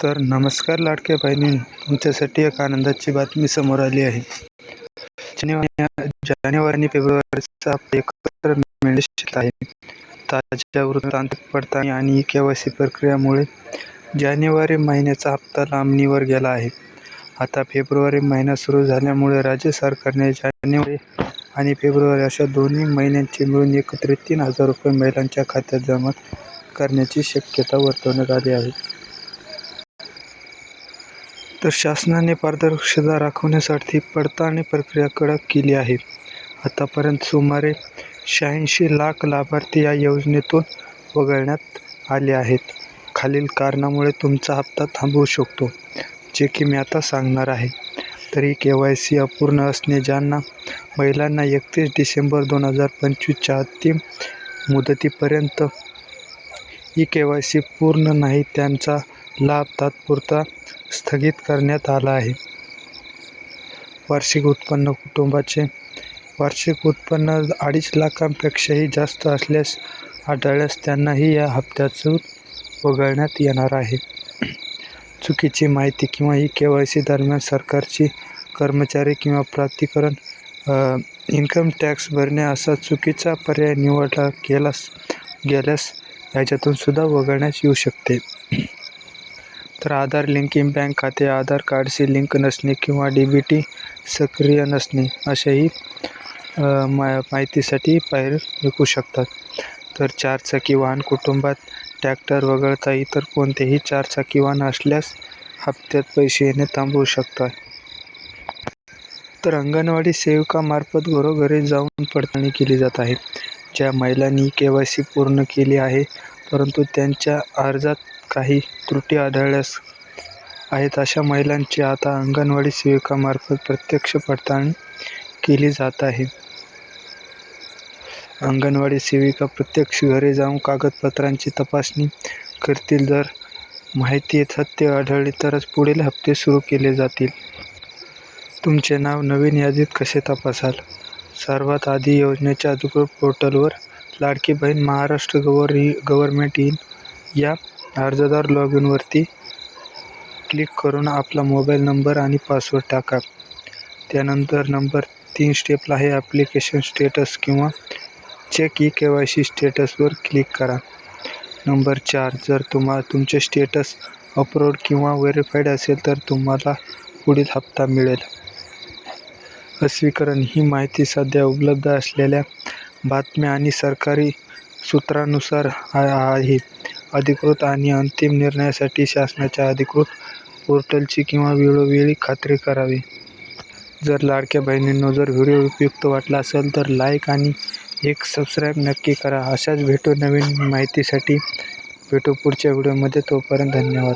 तर नमस्कार लाडक्या बहिणी, तुमच्यासाठी एक आनंदाची बातमी समोर आली आहे. जानेवारी आणि फेब्रुवारीचा हप्ता एकत्र मिळणे निश्चित आहे. ताज्या वृत्तांत पडताळणी आणि KYC प्रक्रियेमुळे जानेवारी महिन्याचा हप्ता लांबणीवर गेला आहे. आता फेब्रुवारी महिना सुरू झाल्यामुळे राज्य सरकारने जानेवारी आणि फेब्रुवारी अशा दोन्ही महिन्यांचे मिळून एकत्रित ₹3,000 महिलांच्या खात्यात जमा करण्याची शक्यता वर्तवण्यात आली आहे. तर शासनाने पारदर्शकता राखण्यासाठी पडताळणी प्रक्रिया कडक केली आहे. आतापर्यंत सुमारे 86 लाख लाभार्थी या योजनेतून वगळण्यात आले आहेत. खालील कारणामुळे तुमचा हप्ता थांबू शकतो, जे की मी आता सांगणार आहे. तर ही KYC अपूर्ण असणे. ज्यांना महिलांना 31 डिसेंबर 2025च्या अंतिम मुदतीपर्यंत KYC पूर्ण नाही, त्यांचा लाभ तात्पुरता स्थगित करण्यात आला आहे. वार्षिक उत्पन्न. कुटुंबाचे वार्षिक उत्पन्न 2.5 लाखांपेक्षाही जास्त असल्यास आढळल्यास त्यांनाही या हप्त्यातून वगळण्यात येणार आहे. चुकीची माहिती किंवा KYC दरम्यान सरकारची कर्मचारी किंवा प्राधिकरण इन्कम टॅक्स भरणे असा चुकीचा पर्याय निवडला गेल्यास याच्यातून सुद्धा वगळण्यात येऊ शकते. तर आधार लिंकिंग. बँक खाते आधार कार्डशी लिंक नसणे किंवा DBT सक्रिय नसणे अशाही माहितीसाठी पायरी विकू शकतात. तर 4चाकी वाहन. कुटुंबात ट्रॅक्टर वगळता इतर कोणतेही 4चाकी वाहन असल्यास हप्त्यात पैसे येणे थांबवू शकतात. तर अंगणवाडी सेविकामार्फत घरोघरी जाऊन पडताळणी केली जात आहे. ज्या महिलांनी KYC पूर्ण केली आहे परंतु त्यांच्या अर्जात काही त्रुटी आढळल्यास आहेत, अशा महिलांची आता अंगणवाडी सेविकामार्फत प्रत्यक्ष पडताळणी केली जात आहे. अंगणवाडी सेविका प्रत्यक्ष घरी जाऊन कागदपत्रांची तपासणी करतील. जर माहिती सत्य आढळली तरच पुढील हप्ते सुरू केले जातील. तुमचे नाव नवीन यादीत कसे तपासाल? सर्वात आधी योजनेच्या अधिकृत पोर्टलवर लाडकी बहीण महाराष्ट्र गव्हर्नमेंट इन या अर्जदार लॉगिनवरती क्लिक करून आपला मोबाईल नंबर आणि पासवर्ड टाका. त्यानंतर नंबर 3 स्टेपला आहे ॲप्लिकेशन स्टेटस किंवा चेक KYC स्टेटसवर क्लिक करा. नंबर 4, जर तुमचे स्टेटस अप्रूव्ड किंवा व्हेरीफाईड असेल तर तुम्हाला पुढील हप्ता मिळेल. अस्वीकरण. ही माहिती सध्या उपलब्ध असलेल्या बातम्या आणि सरकारी सूत्रांनुसार आहे. अधिकृत आणि अंतिम निर्णयासाठी शासनाच्या अधिकृत पोर्टलची किंवा वेळोवेळी खात्री करावी. जर लाडक्या बहिणींनो, जर व्हिडिओ उपयुक्त वाटला असेल तर लाईक आणि एक सबस्क्राईब नक्की करा. अशाच नवीन माहितीसाठी भेटू पुढच्या व्हिडिओमध्ये. तोपर्यंत धन्यवाद.